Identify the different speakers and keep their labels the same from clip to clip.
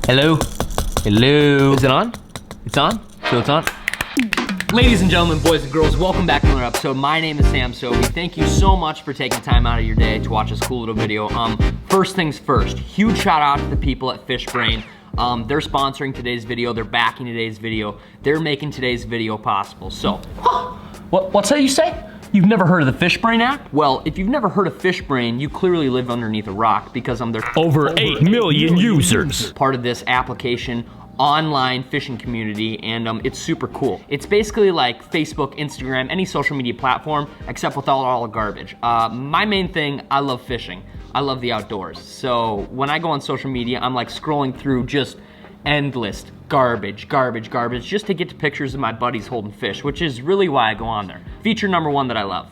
Speaker 1: Hello? Hello? Is it on? It's on? So it's on? Ladies and gentlemen, boys and girls, welcome back to another episode. My name is Sam Sobi. Thank you so much for taking time out of your day to watch this cool little video. First things first, huge shout out to the people at FishBrain. They're sponsoring today's video, they're backing today's video, they're making today's video possible. So, what's that you say? You've never heard of the FishBrain app? Well, if you've never heard of FishBrain, you clearly live underneath a rock because they're
Speaker 2: over 8 million users.
Speaker 1: Part of this application online fishing community, and it's super cool. It's basically like Facebook, Instagram, any social media platform, except without all the garbage. My main thing, I love fishing. I love the outdoors. So when I go on social media, I'm like scrolling through just endless garbage, just to get to pictures of my buddies holding fish, which is really why I go on there. Feature number one that I love,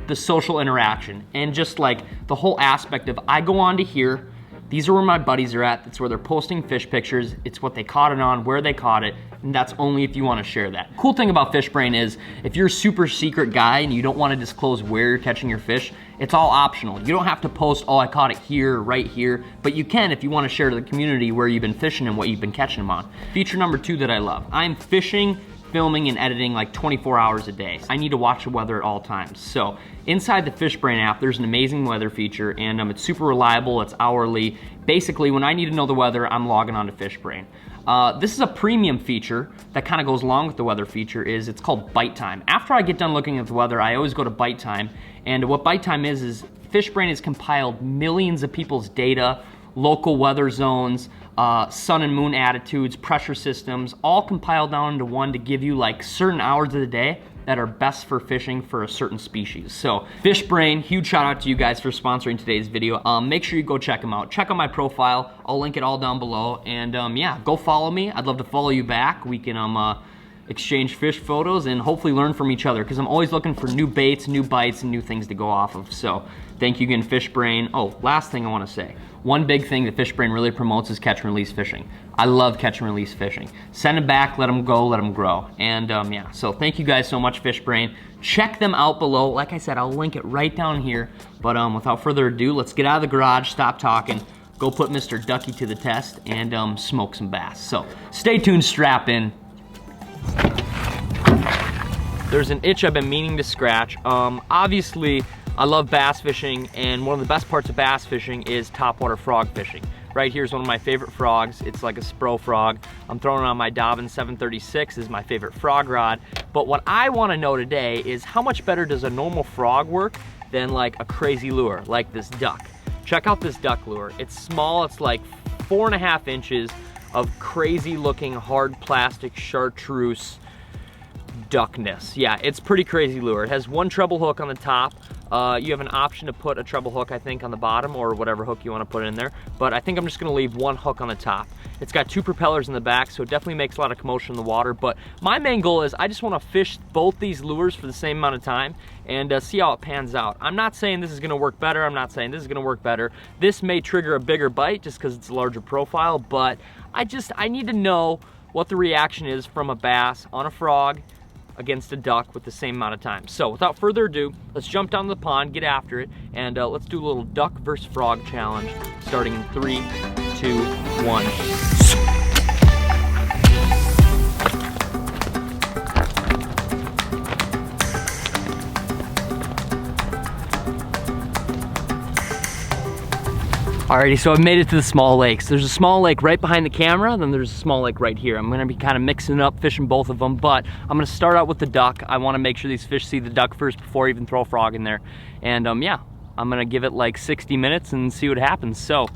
Speaker 1: the social interaction, and just like the whole aspect of I go on to here, these are where my buddies are at, that's where they're posting fish pictures, it's what they caught it on, where they caught it, and that's only if you want to share that. Cool thing about FishBrain is if you're a super secret guy and you don't want to disclose where you're catching your fish, it's all optional. You don't have to post, oh, I caught it here, right here, but you can if you want to share to the community where you've been fishing and what you've been catching them on. Feature number two that I love, I'm fishing, filming, and editing like 24 hours a day. I need to watch the weather at all times. So inside the FishBrain app, there's an amazing weather feature, and it's super reliable, it's hourly. Basically, when I need to know the weather, I'm logging on to FishBrain. This is a premium feature that kind of goes along with the weather feature, it's called Bite Time. After I get done looking at the weather, I always go to Bite Time, and what Bite Time is FishBrain has compiled millions of people's data, local weather zones, sun and moon attitudes, pressure systems, all compiled down into one to give you like certain hours of the day that are best for fishing for a certain species. So FishBrain, huge shout out to you guys for sponsoring today's video. Make sure you go check them out. Check out my profile, I'll link it all down below, and yeah, go follow me. I'd love to follow you back. We can exchange fish photos and hopefully learn from each other, because I'm always looking for new baits, new bites, and new things to go off of. So thank you again, FishBrain. Oh, last thing I want to say. One big thing that FishBrain really promotes is catch and release fishing. I love catch and release fishing. Send them back, let them go, let them grow. And yeah, so thank you guys so much, FishBrain. Check them out below. Like I said, I'll link it right down here. But without further ado, let's get out of the garage, stop talking, go put Mr. Ducky to the test, and smoke some bass. So stay tuned, strap in. There's an itch I've been meaning to scratch. Obviously, I love bass fishing, and one of the best parts of bass fishing is topwater frog fishing. Right here is one of my favorite frogs. It's like a spro frog. I'm throwing it on my Dobbin 736 is my favorite frog rod. But what I want to know today is how much better does a normal frog work than like a crazy lure, like this duck. Check out this duck lure. It's small, it's like 4.5 inches of crazy looking hard plastic chartreuse duckness. Yeah, it's pretty crazy lure. It has one treble hook on the top. You have an option to put a treble hook, I think, on the bottom, or whatever hook you want to put in there. But I think I'm just going to leave one hook on the top. It's got 2 propellers in the back, so it definitely makes a lot of commotion in the water. But my main goal is I just want to fish both these lures for the same amount of time and see how it pans out. I'm not saying this is going to work better. I'm not saying this is going to work better. This may trigger a bigger bite just because it's a larger profile, but I need to know what the reaction is from a bass on a frog against a duck with the same amount of time. So without further ado, let's jump down to the pond, get after it, and let's do a little duck versus frog challenge starting in 3, 2, 1. Alrighty, so I've made it to the small lakes. There's a small lake right behind the camera, then there's a small lake right here. I'm gonna be kind of mixing it up, fishing both of them, but I'm gonna start out with the duck. I wanna make sure these fish see the duck first before I even throw a frog in there. And yeah, I'm gonna give it like 60 minutes and see what happens. So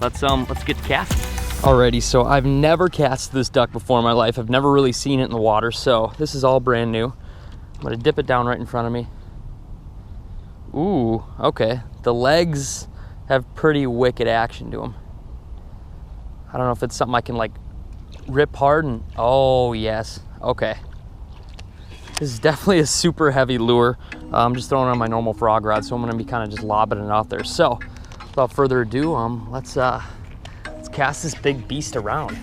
Speaker 1: let's get to casting. Alrighty, so I've never cast this duck before in my life. I've never really seen it in the water, so this is all brand new. I'm gonna dip it down right in front of me. Ooh, okay. The legs have pretty wicked action to them. I don't know if it's something I can like rip hard and, oh yes, okay. This is definitely a super heavy lure. I'm just throwing on my normal frog rod, so I'm gonna be kind of just lobbing it out there. So without further ado, let's cast this big beast around.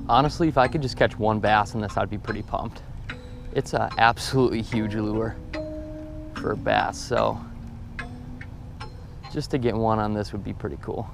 Speaker 1: Honestly, if I could just catch one bass in this, I'd be pretty pumped. It's an absolutely huge lure for a bass, so Just to get one on this would be pretty cool.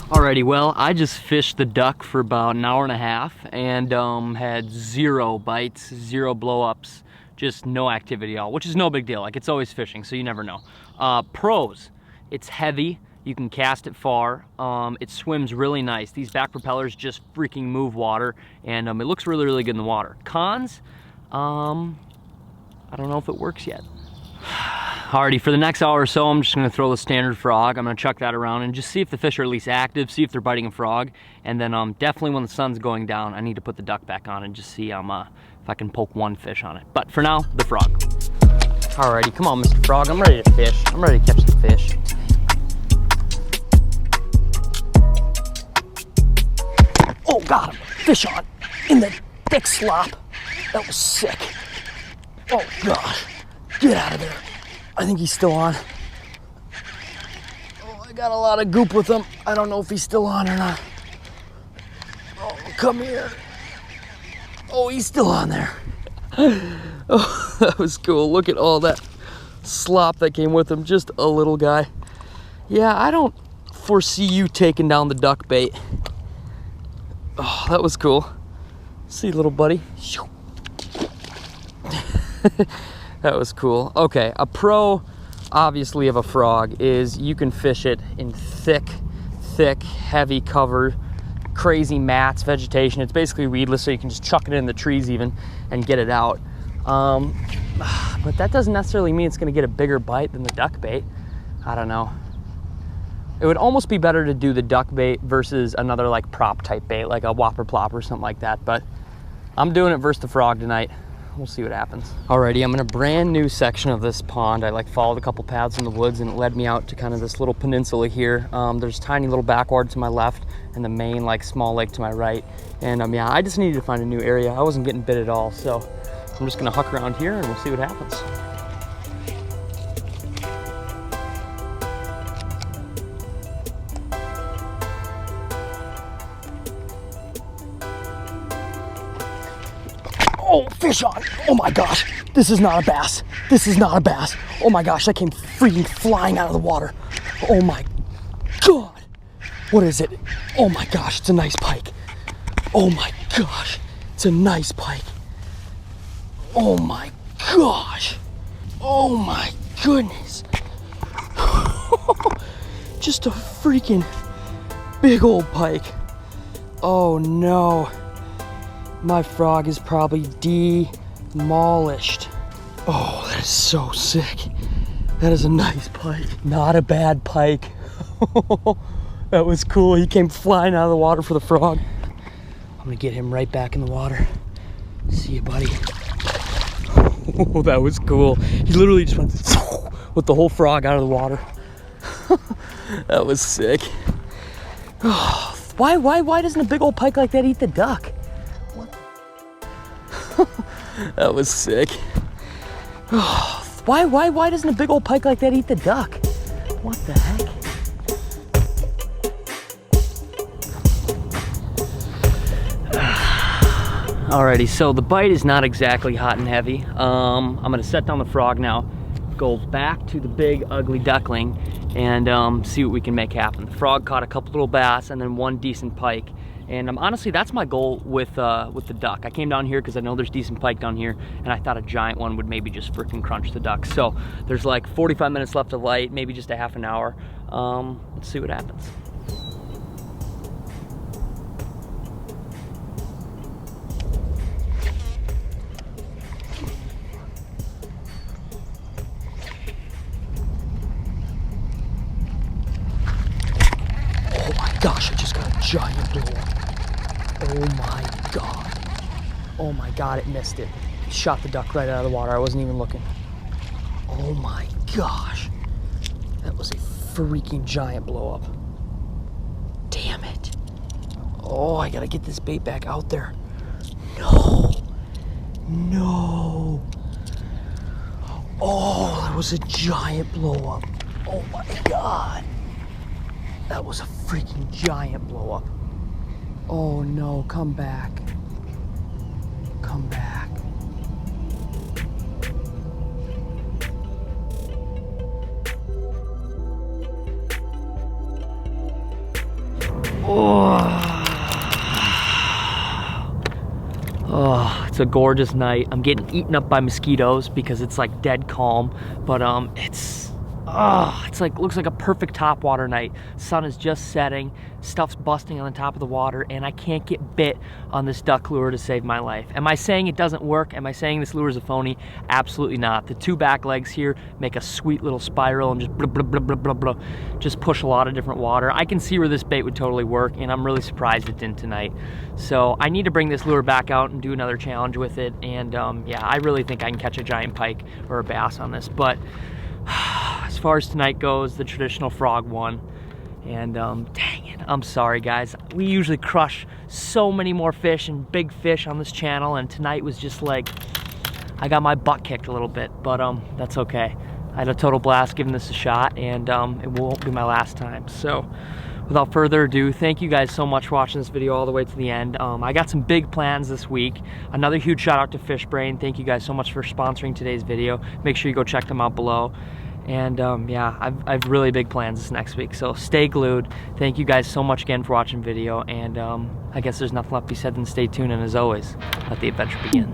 Speaker 1: Alrighty, well, I just fished the duck for about an hour and a half and had 0 bites, 0 blow-ups, just no activity at all, which is no big deal. Like, it's always fishing, so you never know. Pros, it's heavy. You can cast it far. It swims really nice. These back propellers just freaking move water, and it looks really, really good in the water. Cons, I don't know if it works yet. Alrighty, for the next hour or so, I'm just gonna throw the standard frog. I'm gonna chuck that around and just see if the fish are at least active, see if they're biting a frog. And then definitely when the sun's going down, I need to put the duck back on and just see if I can poke one fish on it. But for now, the frog. Alrighty, come on, Mr. Frog, I'm ready to fish. I'm ready to catch some fish. Oh, got him, fish on, in the thick slop. That was sick. Oh gosh, get out of there. I think he's still on. Oh, I got a lot of goop with him. I don't know if he's still on or not. Oh, come here. Oh, he's still on there. Oh, that was cool. Look at all that slop that came with him. Just a little guy. Yeah, I don't foresee you taking down the duck bait. Oh, that was cool. See, little buddy. That was cool. Okay, a pro, obviously, of a frog is you can fish it in thick, heavy cover, crazy mats, vegetation. It's basically weedless, so you can just chuck it in the trees even and get it out. But that doesn't necessarily mean it's gonna get a bigger bite than the duck bait. I don't know. It would almost be better to do the duck bait versus another like prop type bait, like a whopper plop or something like that. But I'm doing it versus the frog tonight. We'll see what happens. Alrighty, I'm in a brand new section of this pond. I like followed a couple paths in the woods and it led me out to kind of this little peninsula here. There's tiny little backwater to my left and the main like small lake to my right. And yeah, I just needed to find a new area. I wasn't getting bit at all, so I'm just gonna huck around here and we'll see what happens. Oh, fish on. Oh my gosh, this is not a bass. This is not a bass. Oh my gosh, that came freaking flying out of the water. Oh my God. What is it? Oh my gosh, it's a nice pike. Oh my gosh, it's a nice pike. Oh my gosh. Oh my goodness. Just a freaking big old pike. Oh no. My frog is probably demolished. Oh, that is so sick. That is a nice pike. Not a bad pike. That was cool. He came flying out of the water for the frog. I'm gonna get him right back in the water. See you, buddy. Oh, that was cool. He literally just went with the whole frog out of the water. That was sick. Why doesn't a big old pike like that eat the duck? That was sick. Why doesn't a big old pike like that eat the duck? What the heck? Alrighty, so the bite is not exactly hot and heavy. I'm gonna set down the frog now, go back to the big ugly duckling and see what we can make happen. The frog caught a couple little bass and then one decent pike. And honestly, that's my goal with the duck. I came down here because I know there's decent pike down here, and I thought a giant one would maybe just freaking crunch the duck. So there's like 45 minutes left of light, maybe just a half an hour. Let's see what happens. Oh my gosh, I just got a giant blow. Oh my God. Oh my God, it missed it. It shot the duck right out of the water. I wasn't even looking. Oh my gosh. That was a freaking giant blow up. Damn it. Oh, I gotta get this bait back out there. No. No. Oh, that was a giant blow up. Oh my God. That was a freaking giant blow up. Oh no, come back. Come back. Oh, it's a gorgeous night. I'm getting eaten up by mosquitoes because it's like dead calm, but it's like, looks like a perfect topwater night. Sun is just setting, stuff's busting on the top of the water, and I can't get bit on this duck lure to save my life. Am I saying it doesn't work? Am I saying this lure is a phony? Absolutely not. The two back legs here make a sweet little spiral and just blah, blah, blah, blah, blah, blah, just push a lot of different water. I can see where this bait would totally work, and I'm really surprised it didn't tonight. So I need to bring this lure back out and do another challenge with it, and yeah, I really think I can catch a giant pike or a bass on this, but as far as tonight goes, the traditional frog won. And dang it, I'm sorry guys. We usually crush so many more fish and big fish on this channel, and tonight was just like, I got my butt kicked a little bit, but that's okay. I had a total blast giving this a shot, and it won't be my last time. So without further ado, thank you guys so much for watching this video all the way to the end. I got some big plans this week. Another huge shout out to FishBrain. Thank you guys so much for sponsoring today's video. Make sure you go check them out below. And yeah, I've really big plans this next week, so stay glued. Thank you guys so much again for watching the video, and I guess there's nothing left to be said than stay tuned, and as always, let the adventure begin.